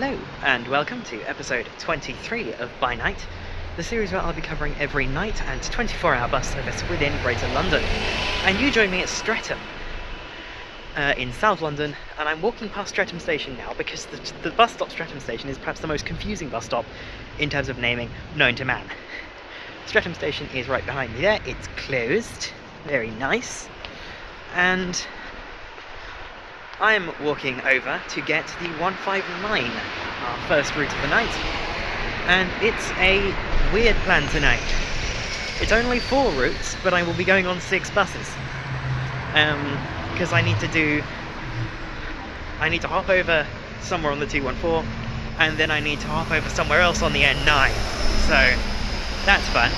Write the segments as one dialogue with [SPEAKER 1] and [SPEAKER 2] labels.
[SPEAKER 1] Hello, and welcome to episode 23 of By Night, the series where I'll be covering every night and 24-hour bus service within Greater London. And you join me at Streatham, in South London, and I'm walking past Streatham Station now because the bus stop Streatham Station is perhaps the most confusing bus stop in terms of naming known to man. Streatham Station is right behind me there. It's closed, very nice, and I'm walking over to get the 159, our first route of the night, and it's a weird plan tonight. It's only 4 routes, but I will be going on 6 buses, because I need to hop over somewhere on the 214, and then I need to hop over somewhere else on the N9, so that's fun.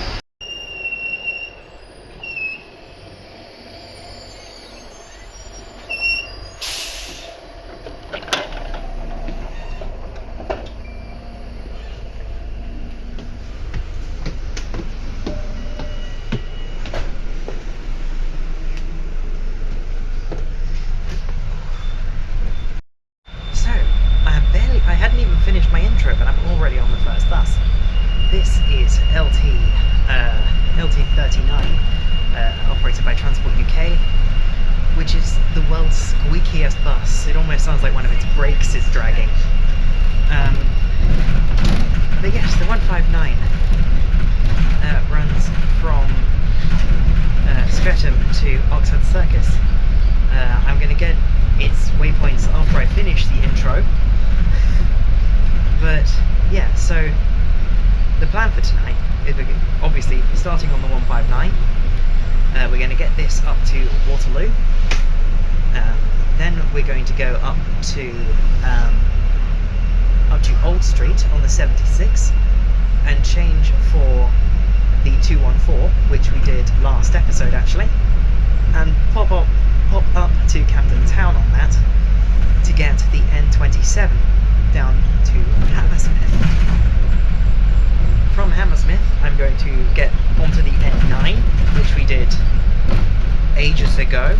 [SPEAKER 1] I hadn't even finished my intro, but I'm already on the first bus. This is LT39, operated by Transport UK, which is the world's squeakiest bus. It almost sounds like one of its brakes is dragging. But yes, the 159 runs from Streatham to Oxford Circus. I'm going to get its waypoints after I finish the intro. But yeah, so the plan for tonight is obviously starting on the 159. We're going to get this up to Waterloo. Then we're going to go up to Old Street on the 76 and change for the 214, which we did last episode actually, and pop up to Camden Town on that to get the N27 down to Hammersmith. From Hammersmith, I'm going to get onto the N9, which we did ages ago.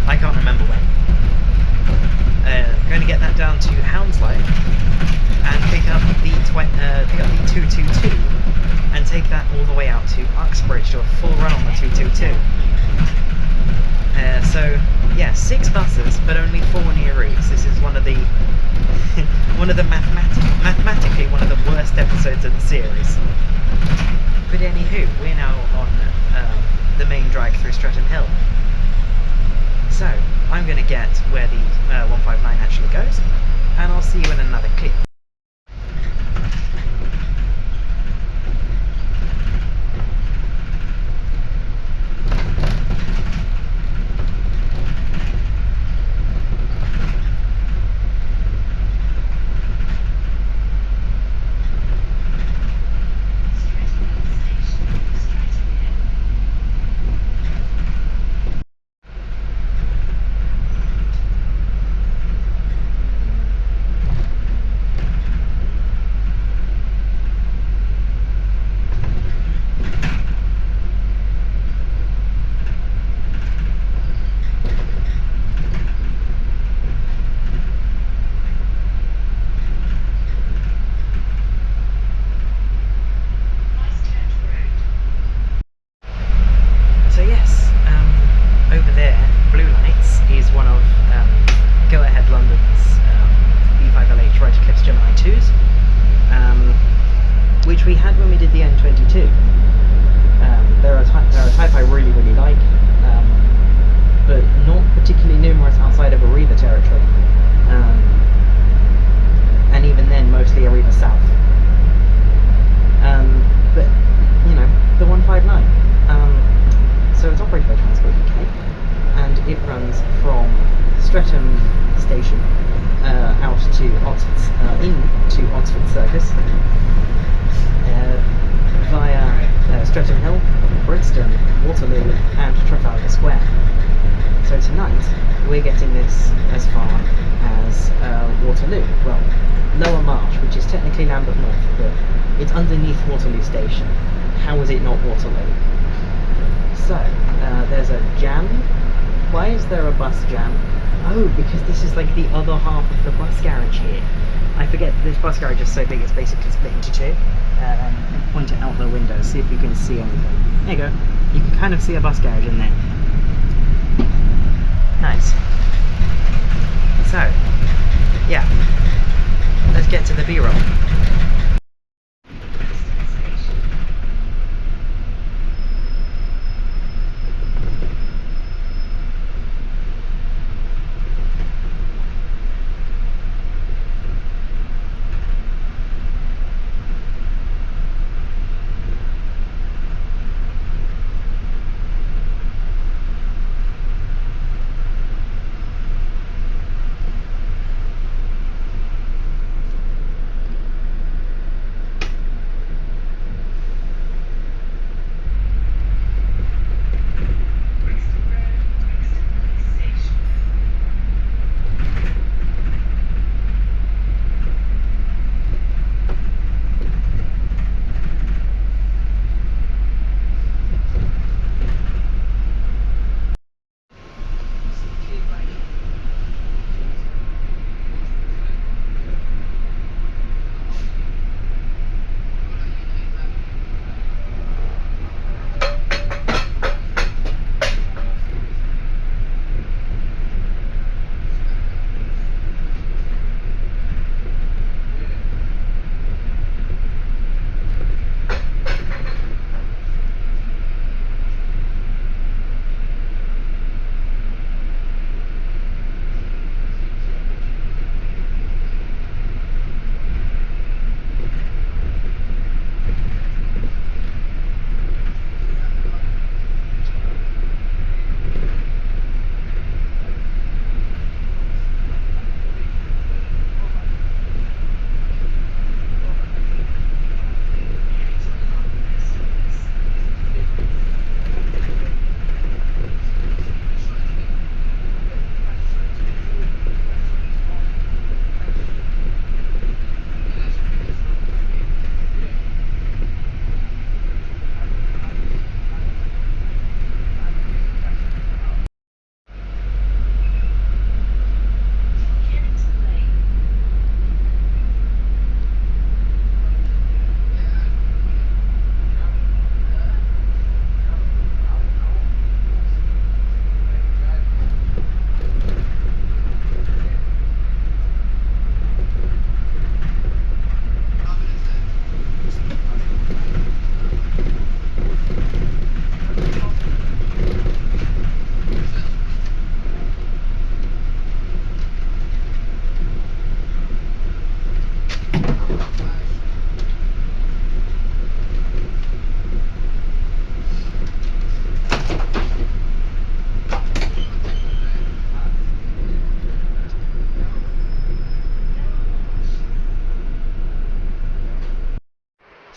[SPEAKER 1] I can't remember when. Going to get that down to Hounslow and pick up the 222 and take that all the way out to Uxbridge to a full run on the 222. So yeah, 6 buses, but only 4 near routes. This is one of the mathematically one of the worst episodes of the series. But anywho, we're now on the main drag through Streatham Hill. So I'm going to get where the 159 actually goes, and I'll see you in another clip. Over there, Blue Lights is one of Go Ahead London's B5LH Right Eclipse Gemini 2s, which we had when we did the N22. They're a type I really like, but not particularly numerous outside of Arriva territory, and even then mostly Arriva South. But you know, the 159. So it's operated by Transport UK, and it runs from Streatham Station out to Oxford, into Oxford Circus, via Streatham Hill, Brixton, Waterloo, and Trafalgar Square. So tonight we're getting this as far as Waterloo. Well, Lower March, which is technically Lambeth North, but it's underneath Waterloo Station. How is it not Waterloo? So, there's a jam. Why is there a bus jam? Oh, because this is like the other half of the bus garage here. I forget this bus garage is so big it's basically split into two. Point it out the window, see if you can see anything. There you go. You can kind of see a bus garage in there. Nice. So, yeah. Let's get to the B-roll.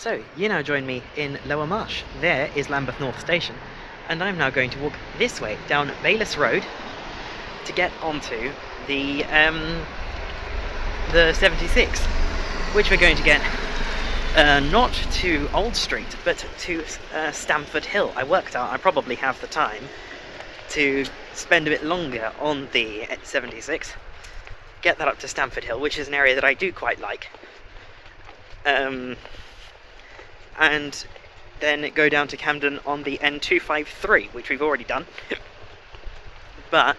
[SPEAKER 1] So, you now join me in Lower Marsh. There is Lambeth North Station, and I'm now going to walk this way down Baylis Road to get onto the 76, which we're going to get not to Old Street, but to Stamford Hill. I worked out I probably have the time to spend a bit longer on the 76, get that up to Stamford Hill, which is an area that I do quite like. And then go down to Camden on the N253, which we've already done. But,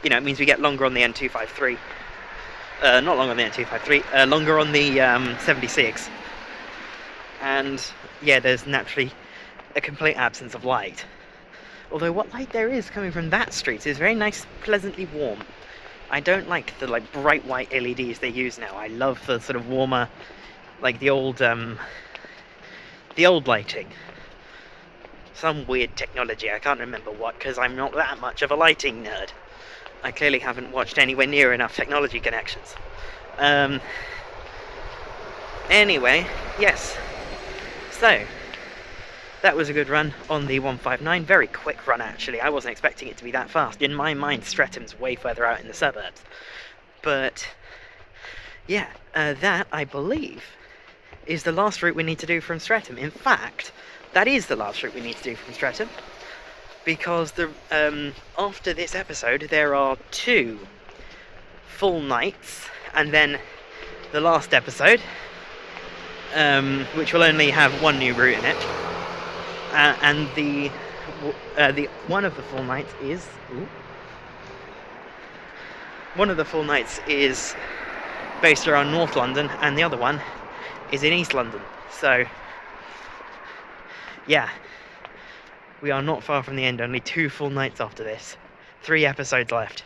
[SPEAKER 1] you know, it means we get longer on the N253. Not longer on the N253, longer on the 76. And, yeah, there's naturally a complete absence of light. Although what light there is coming from that street is very nice, pleasantly warm. I don't like the, like, bright white LEDs they use now. I love the sort of warmer, like the old lighting. Some weird technology, I can't remember what, because I'm not that much of a lighting nerd. I clearly haven't watched anywhere near enough technology connections. Anyway, yes. So, that was a good run on the 159. Very quick run, actually. I wasn't expecting it to be that fast. In my mind, Streatham's way further out in the suburbs. But, yeah, that, I believe, is the last route we need to do from Streatham. In fact, that is the last route we need to do from Streatham. because after this episode there are 2 full nights, and then the last episode, which will only have 1 new route in it, and the one of the full nights is based around North London, and the other one is in East London. So yeah, we are not far from the end. Only 2 full nights after this. 3 episodes left.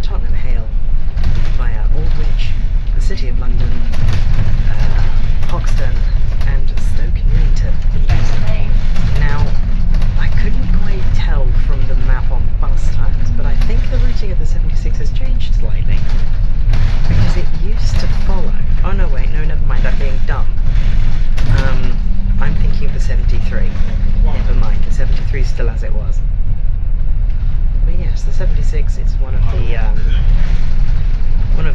[SPEAKER 1] Tottenham, Hale, via Aldwych, the City of London, Hoxton and Stoke Newington. Now, I couldn't quite tell from the map on bus times, but I think the routing of the 76 has changed slightly, because it used to follow... Oh no, wait, no, never mind, I'm being dumb. I'm thinking of the 73. Never mind, the 73 is still as it was. But yes, the 76, it's one of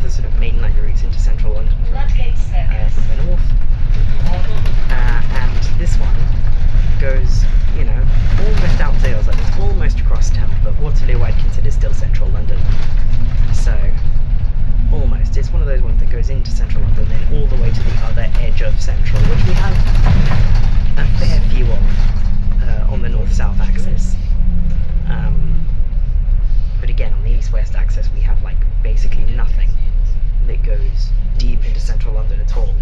[SPEAKER 1] the sort of mainline routes into central London from the north. And this one goes, you know, almost out Zales, like it's almost across town, but Waterloo I'd consider still central London. So, almost. It's one of those ones that goes into central London, then all the way to the other edge of central, which we have a fair few of on the north-south axis. But again, on the east-west axis, we have like basically nothing that goes deep into central London at all.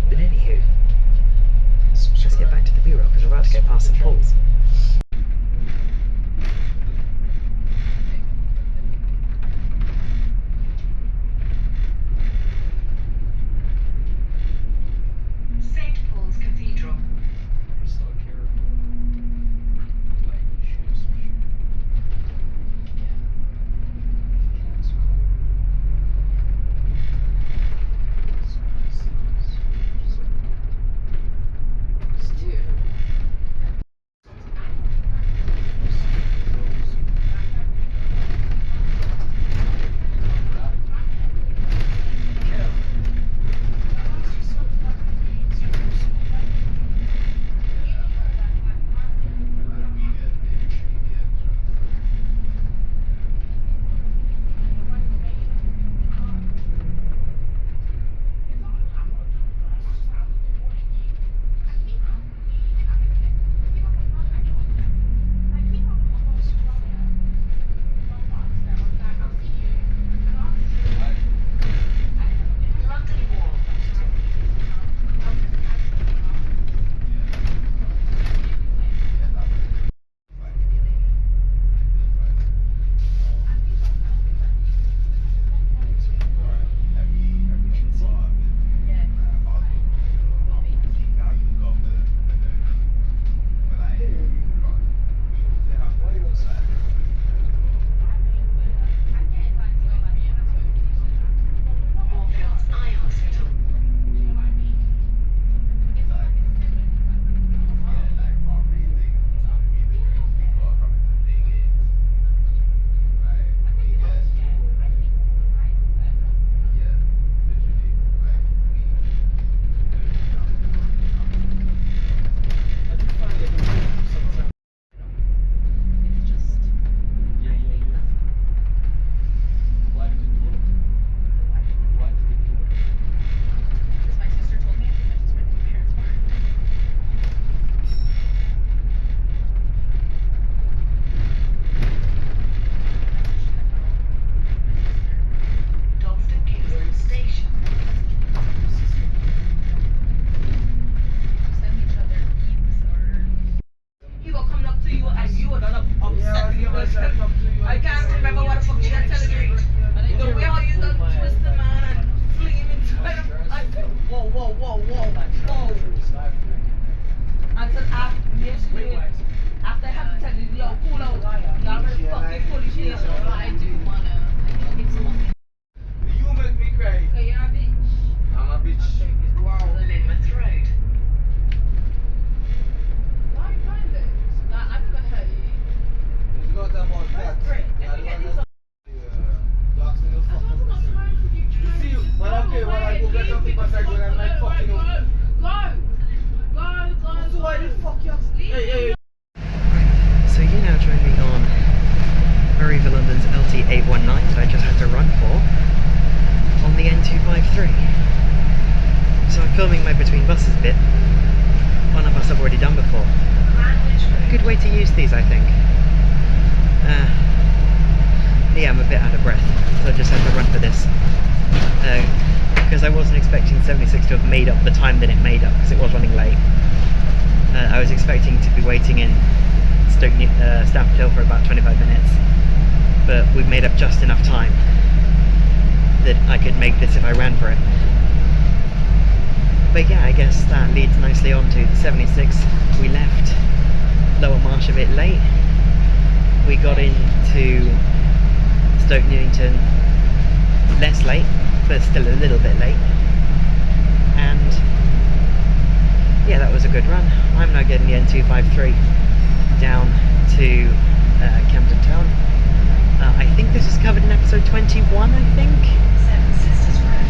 [SPEAKER 1] But anywho, let's get back to the B-roll because we're about to go past some pools.
[SPEAKER 2] I can't remember what the fuck you're telling me. The way how you done twist the man and fling him into it. Whoa, whoa, whoa, whoa, whoa. Until after I have to tell you, yo, cool out. You're very fucking foolish here. I do wanna.
[SPEAKER 3] You make me cry.
[SPEAKER 2] Okay, you're a bitch.
[SPEAKER 3] I'm a bitch. Wow.
[SPEAKER 4] Lambeth Road.
[SPEAKER 2] Why are you trying this? Nah, I never heard you.
[SPEAKER 3] It's not about that.
[SPEAKER 2] Great.
[SPEAKER 3] I don't understand. Dogs me no fucking person. You see, when I go get on people's side when I'm like fucking up.
[SPEAKER 2] Go!
[SPEAKER 3] So why the fuck you hey.
[SPEAKER 1] So you now join me on River London's LT819 that I just had to run for on the N253. So I'm filming my between buses bit on a bus I've already done before. Good way to use these, I think. Yeah, I'm a bit out of breath, so I just had to run for this. Because I wasn't expecting 76 to have made up the time that it made up, because it was running late. I was expecting to be waiting in Stamford Hill for about 25 minutes, but we made up just enough time that I could make this if I ran for it. But yeah, I guess that leads nicely on to the 76. We left Lower Marsh a bit late. We got into Stoke Newington less late, but still a little bit late. And yeah, that was a good run. I'm now getting the N253 down to Camden Town. I think this is covered in episode 21, I think?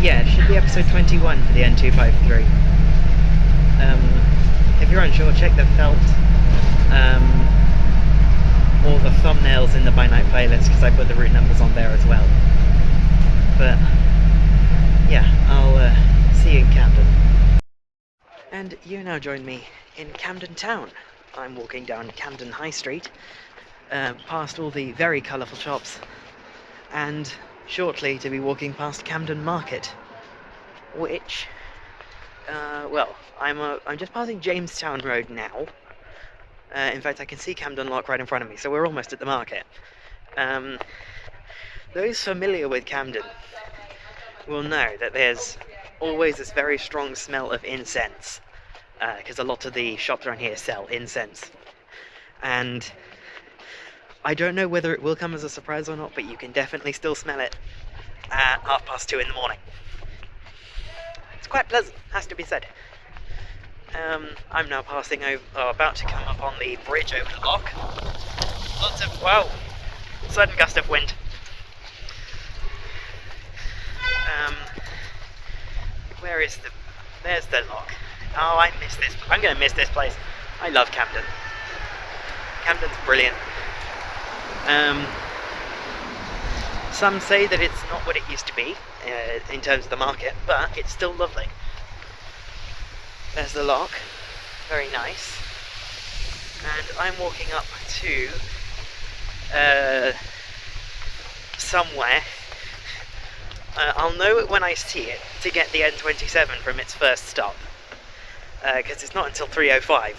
[SPEAKER 1] Yeah, it should be episode 21 for the N253. If you're unsure, check the felt or the thumbnails in the By Night playlist, because I put the route numbers on there as well. But yeah, I'll see you in Camden. And you now join me in Camden Town. I'm walking down Camden High Street, past all the very colourful shops, and shortly to be walking past Camden Market, which, well, I'm just passing Jamestown Road now. In fact, I can see Camden Lock right in front of me, so we're almost at the market. Those familiar with Camden will know that there's always this very strong smell of incense, because a lot of the shops around here sell incense. And I don't know whether it will come as a surprise or not, but you can definitely still smell it at 2:30 in the morning. It's quite pleasant, has to be said. I'm now passing over, about to come up on the bridge over the lock. Lots of, wow, sudden gust of wind. There's the lock. Oh, I miss this. I'm going to miss this place. I love Camden. Camden's brilliant. Some say that it's not what it used to be in terms of the market, but it's still lovely. There's the lock. Very nice. And I'm walking up to somewhere. I'll know it when I see it to get the N27 from its first stop, because it's not until 3:05.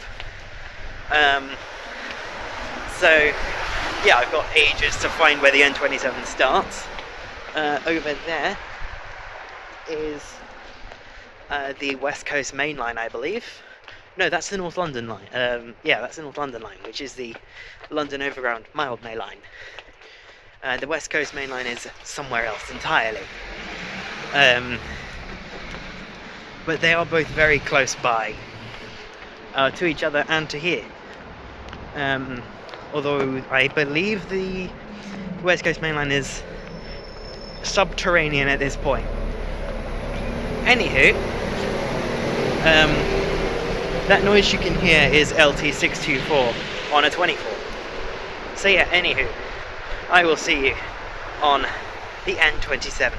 [SPEAKER 1] So yeah, I've got ages to find where the N27 starts. Over there is the West Coast Main Line, I believe. No, that's the North London line. Yeah, that's the North London line, which is the London Overground Mildmay line. The West Coast Main Line is somewhere else entirely. But they are both very close by to each other and to here. Although I believe the West Coast Main Line is subterranean at this point. Anywho, that noise you can hear is LT624 on a 24. So yeah, anywho, I will see you on the N27,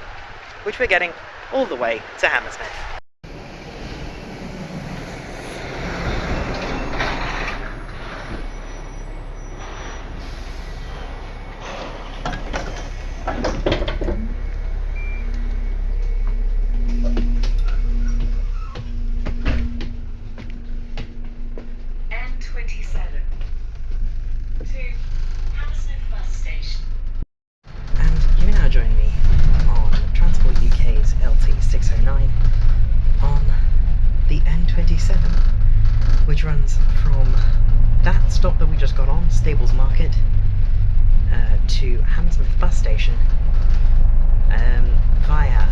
[SPEAKER 1] which we're getting all the way to Hammersmith.
[SPEAKER 4] N27 to Hammersmith bus
[SPEAKER 1] which runs from that stop that we just got on, Stables Market, to Hammersmith bus station, via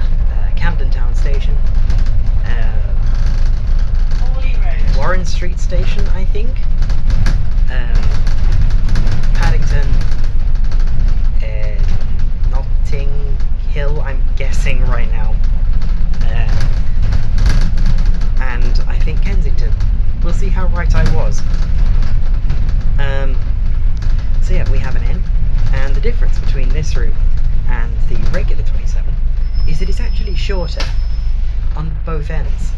[SPEAKER 1] Camden Town Station, Warren Street Station, I think, Paddington, Notting Hill, I'm guessing right now, and I think Kensington. We'll see how right I was. So yeah, we have an inn, and the difference between this route and the regular 27 is that it's actually shorter on both ends.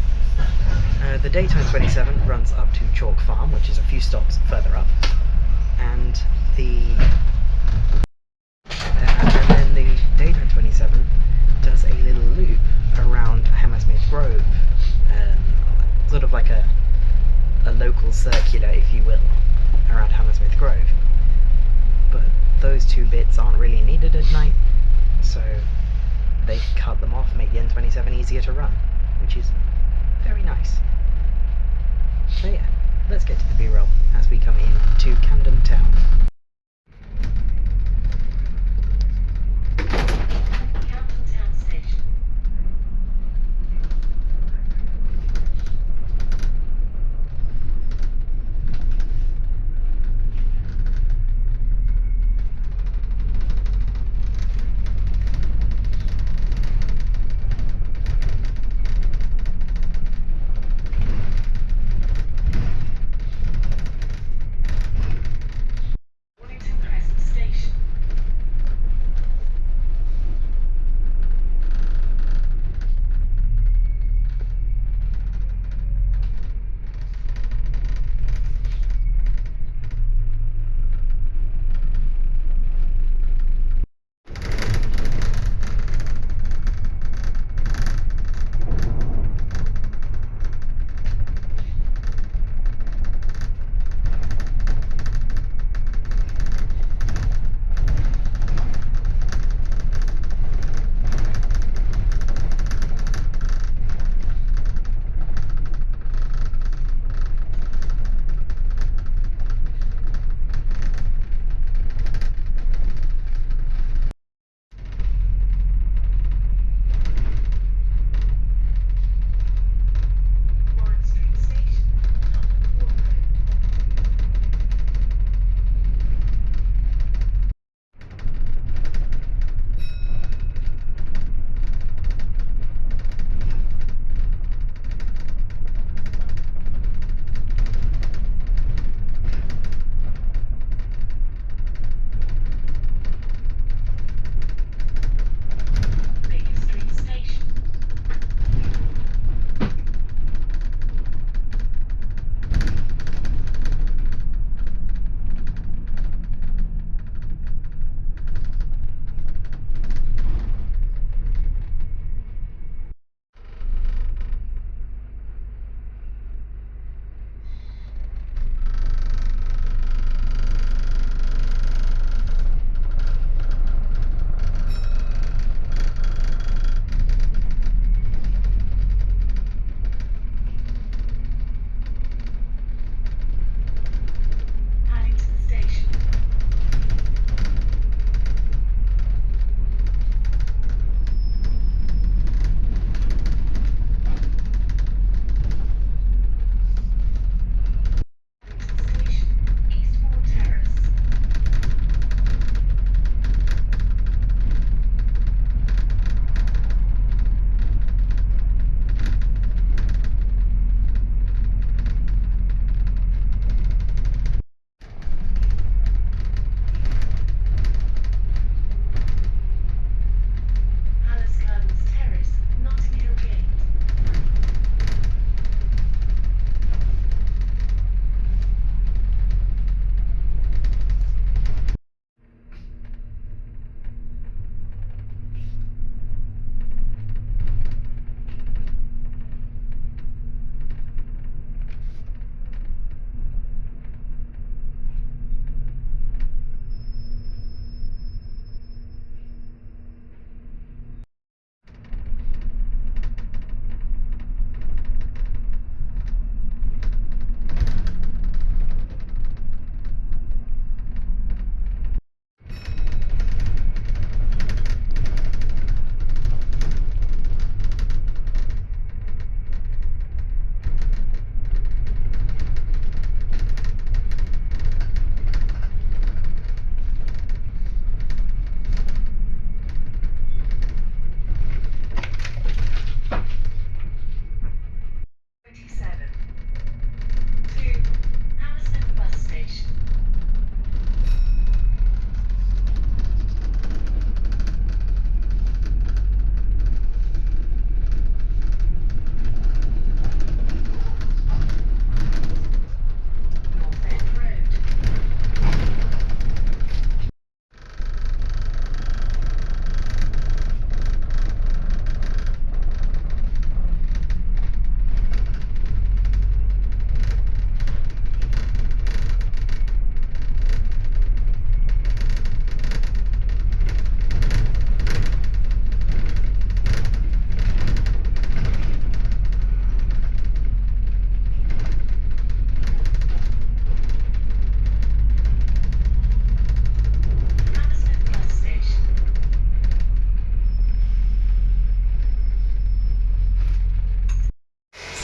[SPEAKER 1] The daytime 27 runs up to Chalk Farm, which is a few stops further up, and then the daytime 27 does a little loop around Hammersmith Grove, sort of like a local circular, if you will, around Hammersmith Grove. But those two bits aren't really needed at night, so they cut them off, make the N27 easier to run, which is very nice. So yeah, let's get to the B-roll as we come into Camden Town.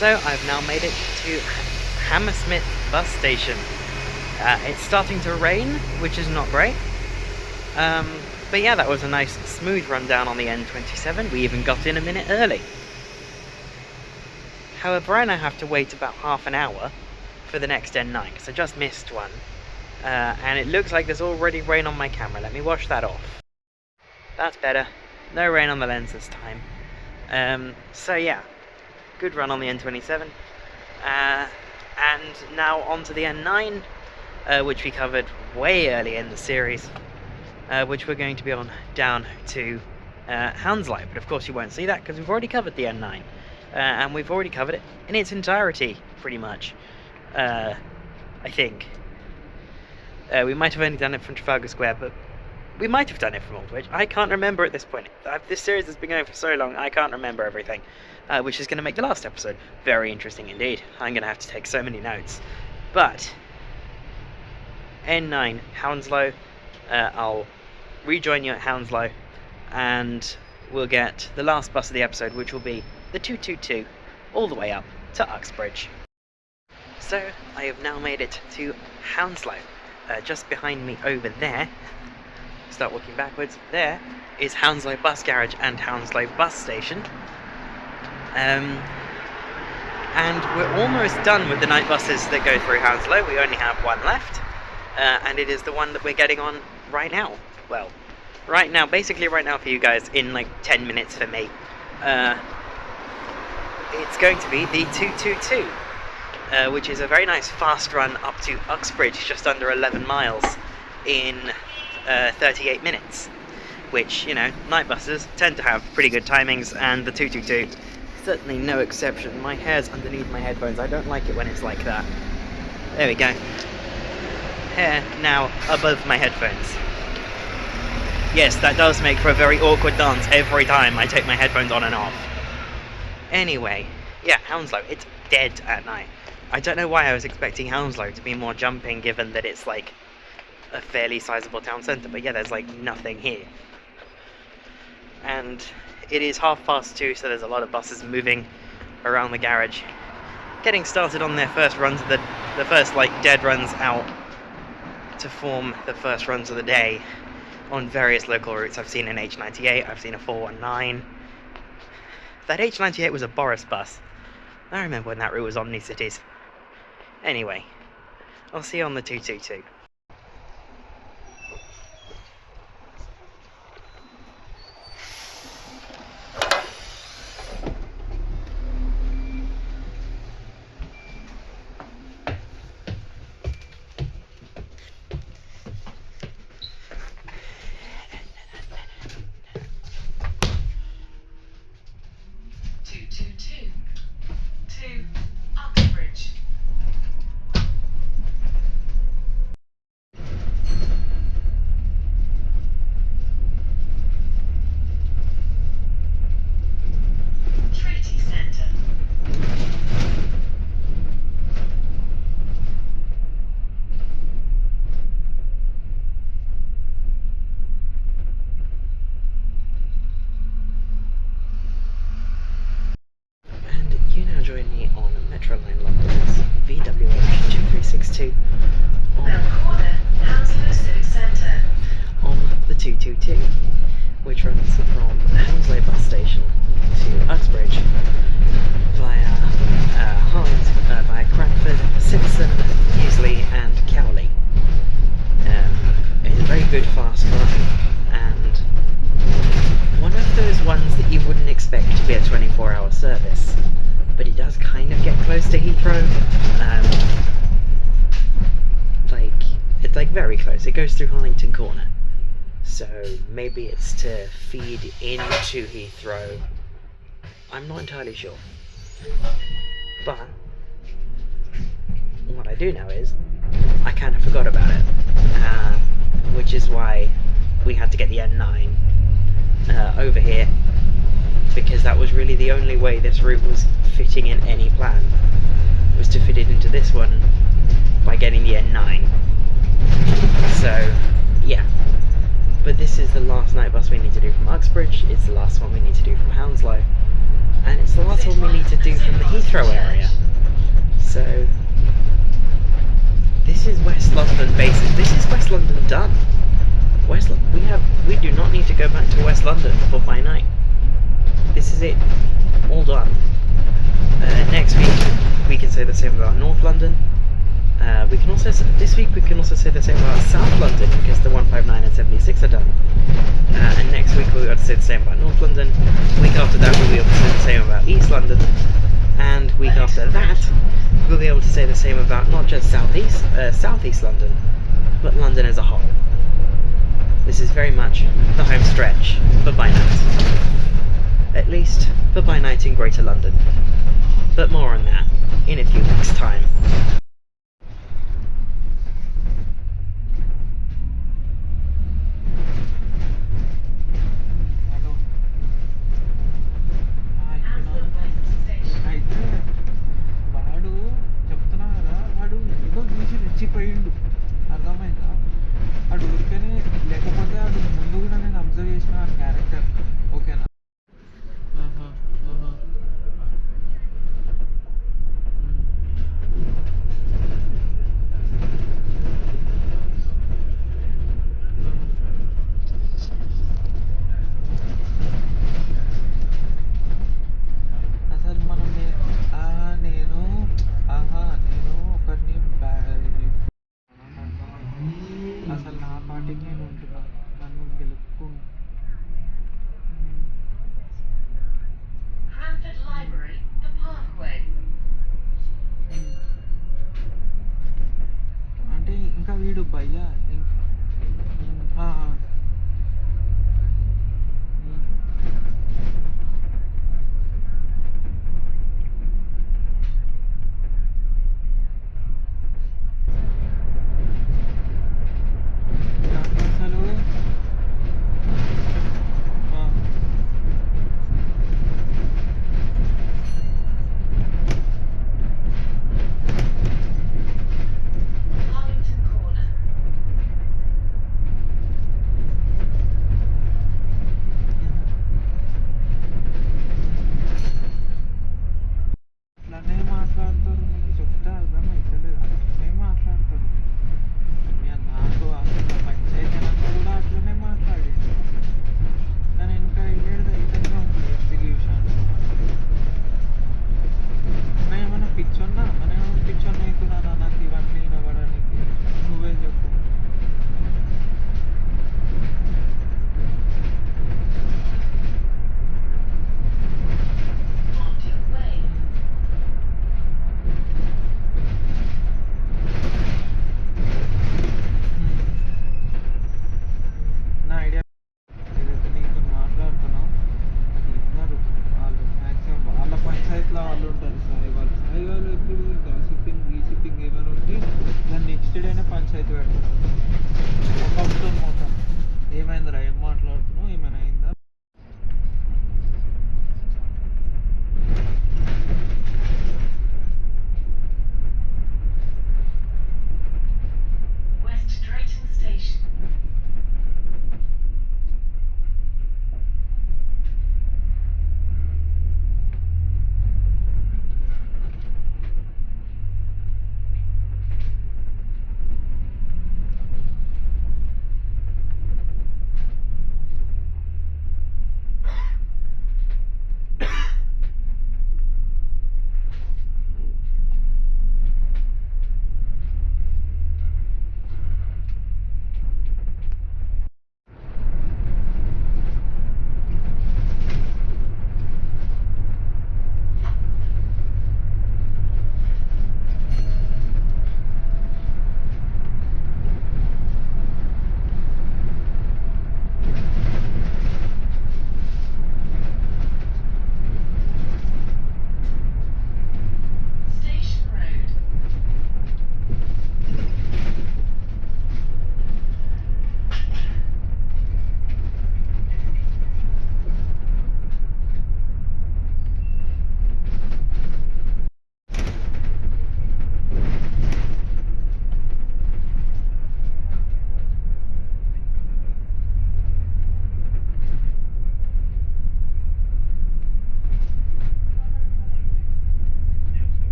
[SPEAKER 1] So I've now made it to Hammersmith bus station. It's starting to rain, which is not great. But yeah, that was a nice smooth run down on the N27. We even got in a minute early. However, I now have to wait about half an hour for the next N9, because I just missed one. And it looks like there's already rain on my camera. Let me wash that off. That's better. No rain on the lens this time. So yeah, good run on the N27. And now onto the N9, which we covered way early in the series, which we're going to be on down to Hounslow. But of course you won't see that because we've already covered the N9. And we've already covered it in its entirety, pretty much, I think. We might have only done it from Trafalgar Square, but we might have done it from Aldwych. I can't remember at this point. This series has been going for so long, I can't remember everything. Which is going to make the last episode very interesting indeed. I'm going to have to take so many notes. But N9, Hounslow, I'll rejoin you at Hounslow, and we'll get the last bus of the episode, which will be the 222, all the way up to Uxbridge. So, I have now made it to Hounslow. Just behind me over there, start walking backwards, there is Hounslow Bus Garage and Hounslow Bus Station. And we're almost done with the night buses that go through Hounslow. We only have one left, and it is the one that we're getting on right now. Well, right now, basically right now for you guys, in like 10 minutes for me. It's going to be the 222, which is a very nice fast run up to Uxbridge, just under 11 miles in 38 minutes, which, you know, night buses tend to have pretty good timings, and the 222 certainly no exception. My hair's underneath my headphones. I don't like it when it's like that. There we go. Hair now above my headphones. Yes, that does make for a very awkward dance every time I take my headphones on and off. Anyway, yeah, Hounslow, it's dead at night. I don't know why I was expecting Hounslow to be more jumping, given that it's like a fairly sizable town centre, but yeah, there's like nothing here. And it is 2:30, so there's a lot of buses moving around the garage, getting started on their first runs of the first like dead runs out to form the first runs of the day on various local routes. I've seen an H98, I've seen a 419. That H98 was a Boris bus. I remember when that route was Omni-Cities. Anyway, I'll see you on the 222.
[SPEAKER 4] To Uxbridge. Treaty Centre.
[SPEAKER 1] Join me on Metroline London's VWH 2362
[SPEAKER 4] Corner, Hounslow Civic Centre.
[SPEAKER 1] on the 222, which runs from Hounslow bus station to Uxbridge via Harlington, via Cranford, Sipson, Yiewsley and Cowley. It's a very good fast run, and one of those ones that you wouldn't expect to be a 24-hour service. But it does kind of get close to Heathrow. It's like very close. It goes through Harlington Corner, so maybe it's to feed into Heathrow. I'm not entirely sure. But what I do know is I kind of forgot about it, which is why we had to get the N9 over here, because that was really the only way this route was fitting in any plan, was to fit it into this one by getting the N9. So yeah, but this is the last night bus we need to do from Uxbridge. It's the last one we need to do from Hounslow, and it's the last one we need to do from the Heathrow area. So this is West London basically. This is West London done. We do not need to go back to West London for by night. This is it, all done. Next week we can say the same about North London. This week we can also say the same about South London because the 159 and 76 are done. And next week we'll be able to say the same about North London. Week after that we'll be able to say the same about East London. And week after that we'll be able to say the same about not just Southeast London, but London as a whole. This is very much the home stretch for by night. At least for by night in Greater London. But more on that in a few weeks' time.
[SPEAKER 3] అయితే వాడు చెప్తున్నా కదా, వాడు ఏదో చూసి రెచ్చిపోయిండు, అర్థమైందా? వాడు ఊరికనే లేకపోతే వాడు ముందు కూడా నేను అబ్జర్వ్ చేసిన ఆ క్యారెక్టర్. ఓకేనా? అసలు మనం నేను ఒకరిని అసలు నా పార్టీకి నేను ఉంటున్నాను, నన్ను గెలుపుకుంటా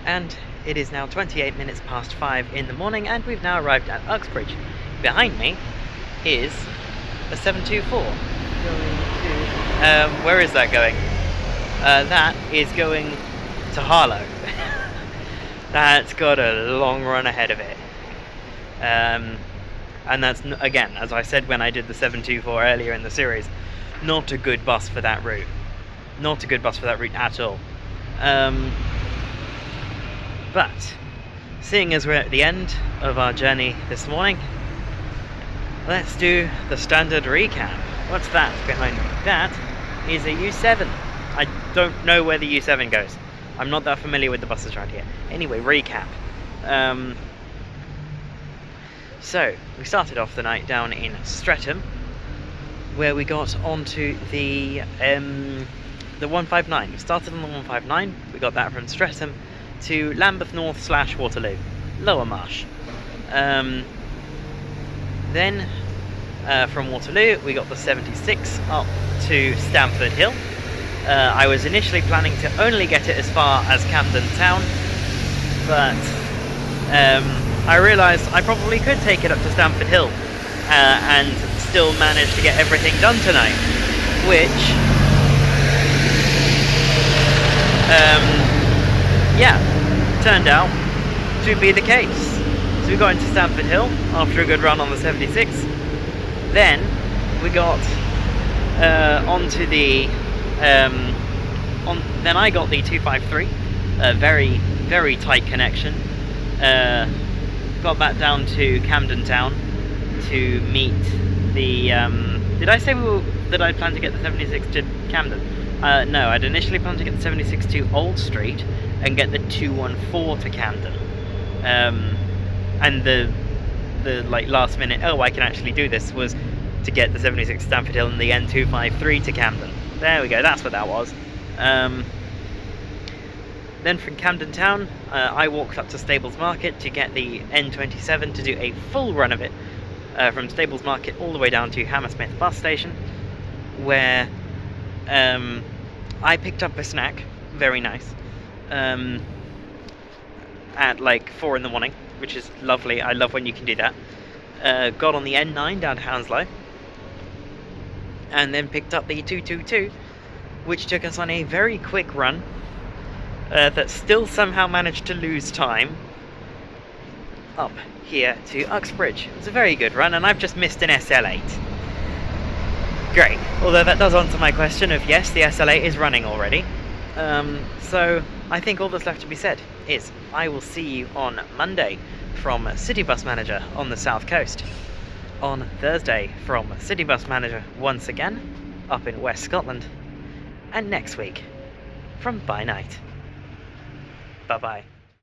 [SPEAKER 1] And it is now 28 minutes past 5 in the morning, and we've now arrived at Uxbridge. Behind me is a 724 going to... where is that going? That is going to Harlow. That's got a long run ahead of it. And that's, again, as I said when I did the 724 earlier in the series, not a good bus for that route. Not a good bus for that route at all. But, seeing as we're at the end of our journey this morning, let's do the standard recap. What's that behind me? That is a U7. I don't know where the U7 goes. I'm not that familiar with the buses around here. Anyway, recap. So, we started off the night down in Streatham, where we got onto the 159. We started on the 159, we got that from Streatham to Lambeth North / Waterloo, Lower Marsh. Then, from Waterloo, we got the 76 up to Stamford Hill. I was initially planning to only get it as far as Camden town, but I realised I probably could take it up to Stamford Hill and still manage to get everything done tonight, which, turned out to be the case. So we got into Stamford Hill after a good run on the 76. Then we got onto the then I got the 253, a very, very tight connection. Got that down to Camden town to meet the did I say that I'd planned to get the 76 to Camden? No, I'd initially planned to get the 76 to Old Street and get the 214 to Camden. And the like last minute, oh, I can actually do this, was to get the 76 to Stamford Hill and the N253 to Camden. There we go, that's what that was. Then from Camden town, I walked up to Stables Market to get the N27 to do a full run of it, from Stables Market all the way down to Hammersmith bus station, where I picked up a snack, very nice, at like 4 in the morning, which is lovely. I love when you can do that. Got on the N9 down to Hounslow, and then picked up the 222, which took us on a very quick run that still somehow managed to lose time up here to Uxbridge. It was a very good run, and I've just missed an SL8. Great. Although that does answer my question of, yes, the SL8 is running already. So I think all that's left to be said is I will see you on Monday from City Bus Manager on the South Coast. On Thursday from City Bus Manager once again up in West Scotland. And next week from By Night. Bye-bye.